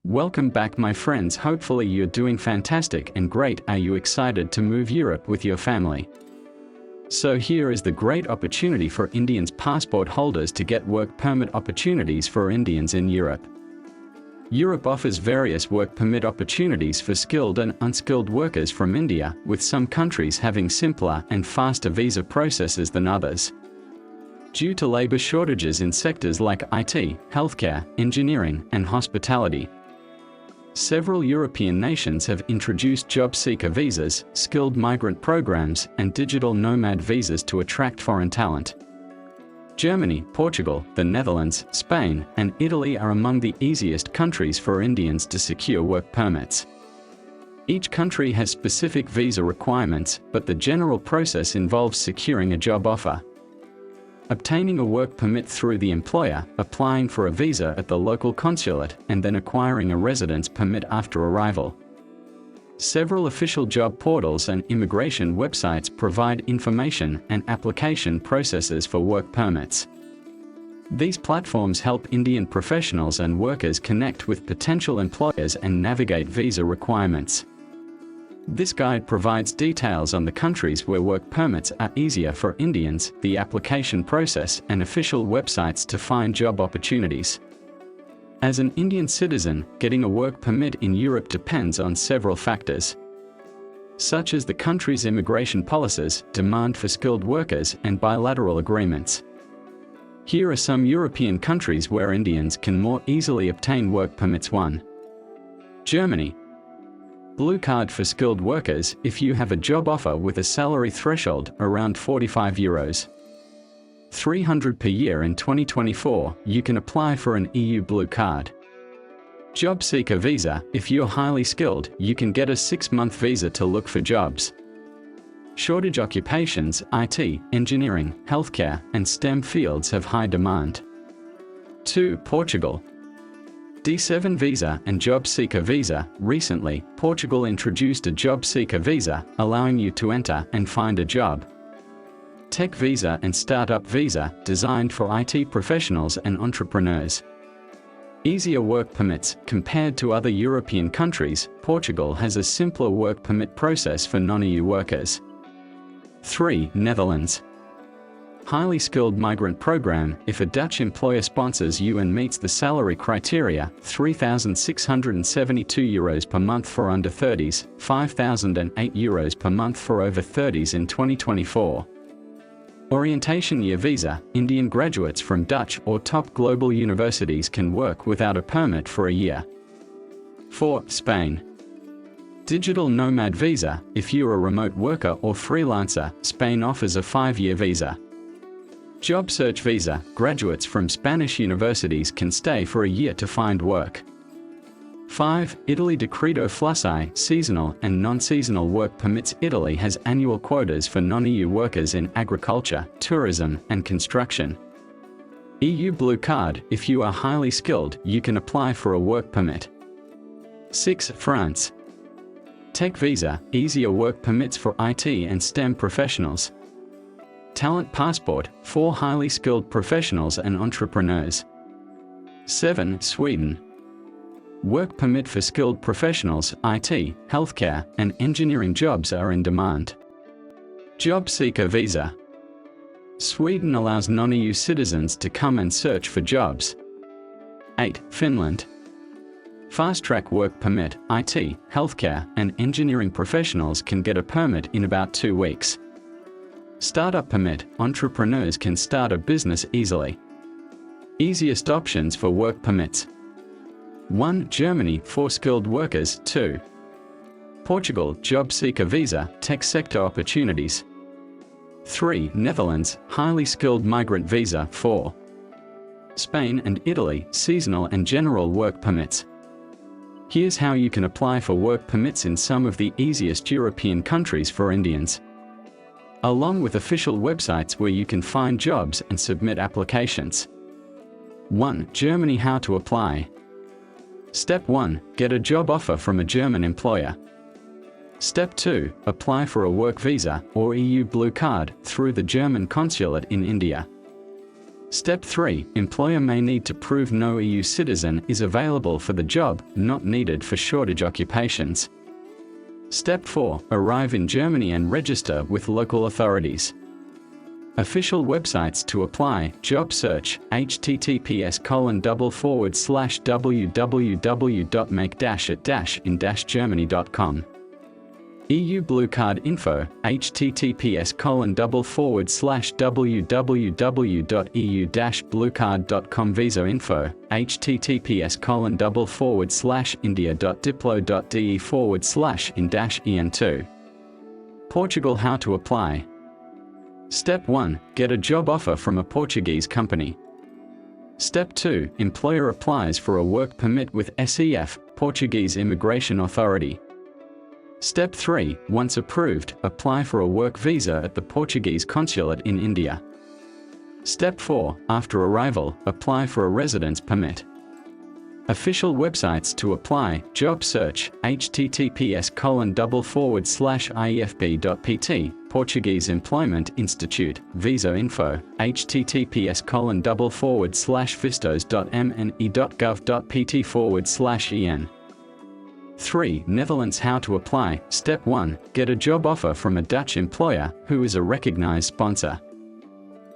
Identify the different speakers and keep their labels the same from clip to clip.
Speaker 1: Welcome back, my friends. Hopefully you're doing fantastic and great. Are you excited to move Europe with your family? So here is the great opportunity for Indians passport holders to get work permit opportunities for Indians in Europe. Europe offers various work permit opportunities for skilled and unskilled workers from India, with some countries having simpler and faster visa processes than others. Due to labor shortages in sectors like IT, healthcare, engineering, and hospitality, several European nations have introduced job seeker visas, skilled migrant programs, and digital nomad visas to attract foreign talent. Germany, Portugal, the Netherlands, Spain, and Italy are among the easiest countries for Indians to secure work permits. Each country has specific visa requirements, but the general process involves securing a job offer, obtaining a work permit through the employer, applying for a visa at the local consulate, and then acquiring a residence permit after arrival. Several official job portals and immigration websites provide information and application processes for work permits. These platforms help Indian professionals and workers connect with potential employers and navigate visa requirements. This guide provides details on the countries where work permits are easier for Indians, the application process, and official websites to find job opportunities. As an Indian citizen, getting a work permit in Europe depends on several factors, such as the country's immigration policies, demand for skilled workers, and bilateral agreements. Here are some European countries where Indians can more easily obtain work permits. 1. Germany. Blue card for skilled workers. If you have a job offer with a salary threshold around €45, 300 per year in 2024, you can apply for an EU blue card. Job seeker visa. If you're highly skilled, you can get a 6-month visa to look for jobs. Shortage occupations. IT, engineering, healthcare, and STEM fields have high demand. 2. Portugal. D7 visa and job seeker visa. Recently, Portugal introduced a job seeker visa, allowing you to enter and find a job. Tech visa and startup visa, designed for IT professionals and entrepreneurs. Easier work permits. Compared to other European countries, Portugal has a simpler work permit process for non-EU workers. 3. Netherlands. Highly skilled migrant program. If a Dutch employer sponsors you and meets the salary criteria, €3,672 per month for under 30s, €5,008 per month for over 30s in 2024. Orientation year visa. Indian graduates from Dutch or top global universities can work without a permit for a year. 4. Spain. Digital nomad visa. If you're a remote worker or freelancer, Spain offers a 5-year visa. Job search visa. Graduates from Spanish universities can stay for a year to find work. 5. Italy. Decreto Flussi. Seasonal and non-seasonal work permits. Italy has annual quotas for non-EU workers in agriculture, tourism, and construction. EU blue card. If you are highly skilled, you can apply for a work permit. 6. France. Tech visa. Easier work permits for IT and STEM professionals. Talent passport, for highly skilled professionals and entrepreneurs. 7. Sweden. Work permit for skilled professionals. IT, healthcare, and engineering jobs are in demand. Job seeker visa. Sweden allows non-EU citizens to come and search for jobs. 8. Finland. Fast-track work permit. IT, healthcare, and engineering professionals can get a permit in about 2 weeks. Startup permit. Entrepreneurs can start a business easily. Easiest options for work permits. 1. Germany, for skilled workers. 2. Portugal, job seeker visa, tech sector opportunities. 3. Netherlands, highly skilled migrant visa. 4. Spain and Italy, seasonal and general work permits. Here's how you can apply for work permits in some of the easiest European countries for Indians, along with official websites where you can find jobs and submit applications. 1. Germany. How to apply. Step 1. Get a job offer from a German employer. Step 2. Apply for a work visa or EU blue card through the German consulate in India. Step 3. Employer may need to prove no EU citizen is available for the job, not needed for shortage occupations. Step 4. Arrive in Germany and register with local authorities. Official websites to apply, job search, https://www.make-it-in-germany.com. EU Blue Card info, https://www.eu-bluecard.com. Visa info, https://india.diplo.de/in-en2. Portugal. How to apply. Step 1. Get a job offer from a Portuguese company. Step 2. Employer applies for a work permit with SEF, Portuguese Immigration Authority. Step 3. Once approved, apply for a work visa at the Portuguese consulate in India. Step 4. After arrival, apply for a residence permit. Official websites to apply, job search, https://iefp.pt, Portuguese Employment Institute, visa info, https://vistos.mne.gov.pt/en. 3. Netherlands. How to apply. Step 1. Get a job offer from a Dutch employer, who is a recognized sponsor.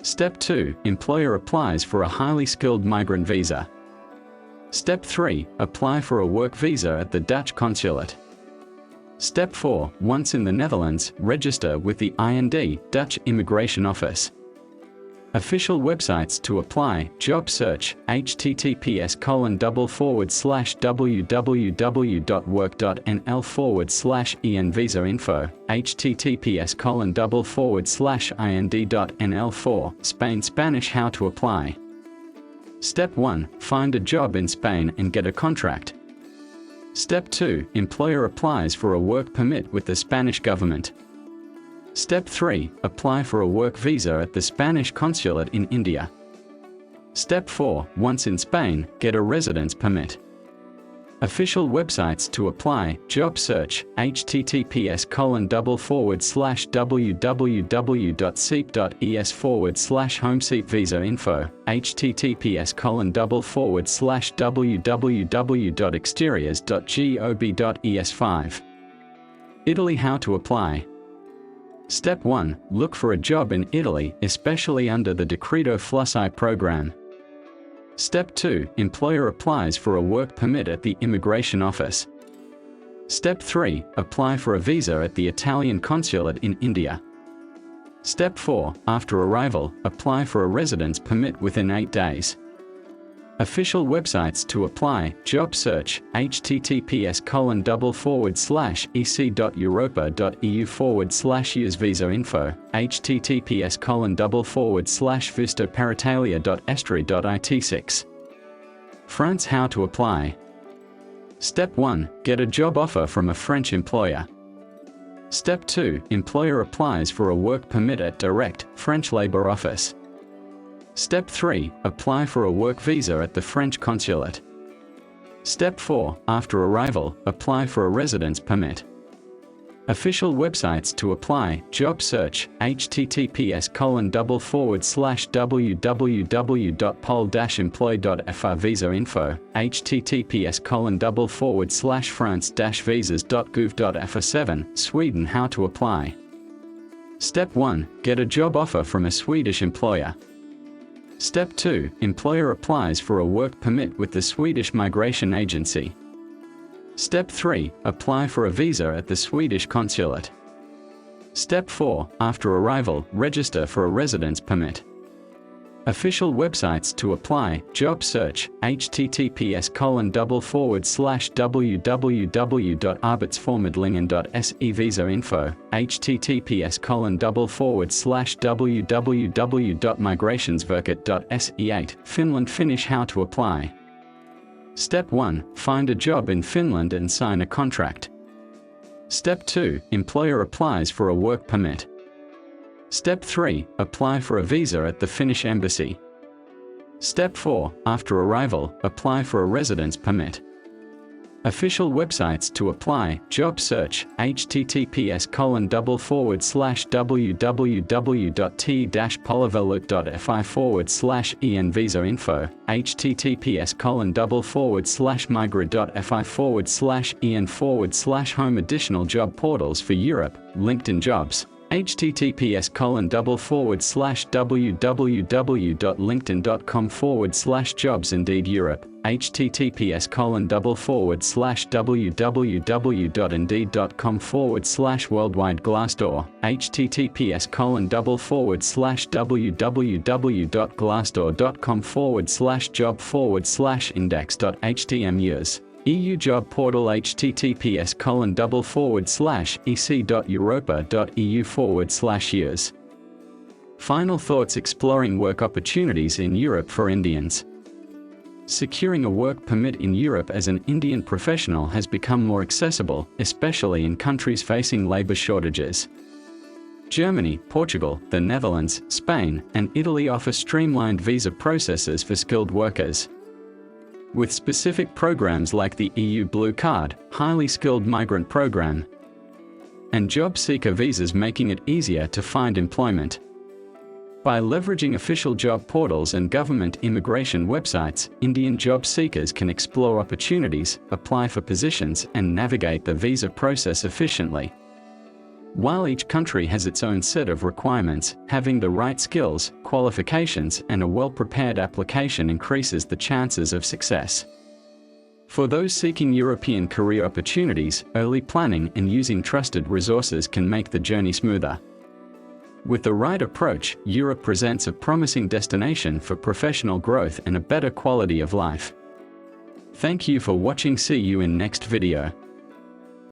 Speaker 1: Step 2. Employer applies for a highly skilled migrant visa. Step 3. Apply for a work visa at the Dutch consulate. Step 4. Once in the Netherlands, register with the IND, Dutch Immigration Office. Official websites to apply, job search, https://www.work.nl/en. Visa info, https://ind.nl4. Spain. Spanish. How to apply. Step 1. Find a job in Spain and get a contract. Step 2. Employer applies for a work permit with the Spanish government. Step 3. Apply for a work visa at the Spanish consulate in India. Step 4. Once in Spain, get a residence permit. Official websites to apply, job search, https://www.seep.es/homeseat. Visa info, https://www.exteriors.gov.es5. Italy. How to apply. Step 1. Look for a job in Italy, especially under the Decreto Flussi program. Step 2. Employer applies for a work permit at the Immigration Office. Step 3. Apply for a visa at the Italian consulate in India. Step 4. After arrival, apply for a residence permit within 8 days. Official websites to apply, job search, https://ec.europa.eu/use. Visa info, https://vistoparitalia.estri.it6. France. How to apply. Step 1. Get a job offer from a French employer. Step 2. Employer applies for a work permit at Direct, French Labor Office. Step 3. Apply for a work visa at the French consulate. Step 4. After arrival, apply for a residence permit. Official websites to apply, job search, https://www.pol-employ.fr. Visa info, https://france-visas.gov.fr. Sweden. How to apply. Step 1. Get a job offer from a Swedish employer. Step 2. Employer applies for a work permit with the Swedish Migration Agency. Step 3. Apply for a visa at the Swedish consulate. Step 4. After arrival, register for a residence permit. Official websites to apply, job search, https://www.arbetsförmedlingen.se. Visa info, https://www.migrationsverket.se8. Finland. Finnish. How to apply. Step 1. Find a job in Finland and sign a contract. Step 2. Employer applies for a work permit. Step 3. Apply for a visa at the Finnish embassy. Step 4. After arrival, apply for a residence permit. Official websites to apply: job search, https://www.t-polivalut.fi/en visa info, https://migra.fi/en/home. Additional job portals for Europe: LinkedIn Jobs, https://www.linkedin.com/jobs. Indeed Europe, https://www.indeed.com/worldwide. Glassdoor, https://www.glassdoor.com/job/index.htm. EU job portal, https://ec.europa.eu/years. Final thoughts exploring work opportunities in Europe for Indians. Securing a work permit in Europe as an Indian professional has become more accessible, especially in countries facing labor shortages. Germany, Portugal, the Netherlands, Spain, and Italy offer streamlined visa processes for skilled workers. With specific programs like the EU Blue Card, Highly Skilled Migrant Program, and job seeker visas, making it easier to find employment. By leveraging official job portals and government immigration websites, Indian job seekers can explore opportunities, apply for positions, and navigate the visa process efficiently. While each country has its own set of requirements, having the right skills, qualifications, and a well-prepared application increases the chances of success. For those seeking European career opportunities, early planning and using trusted resources can make the journey smoother. With the right approach, Europe presents a promising destination for professional growth and a better quality of life. Thank you for watching. See you in next video.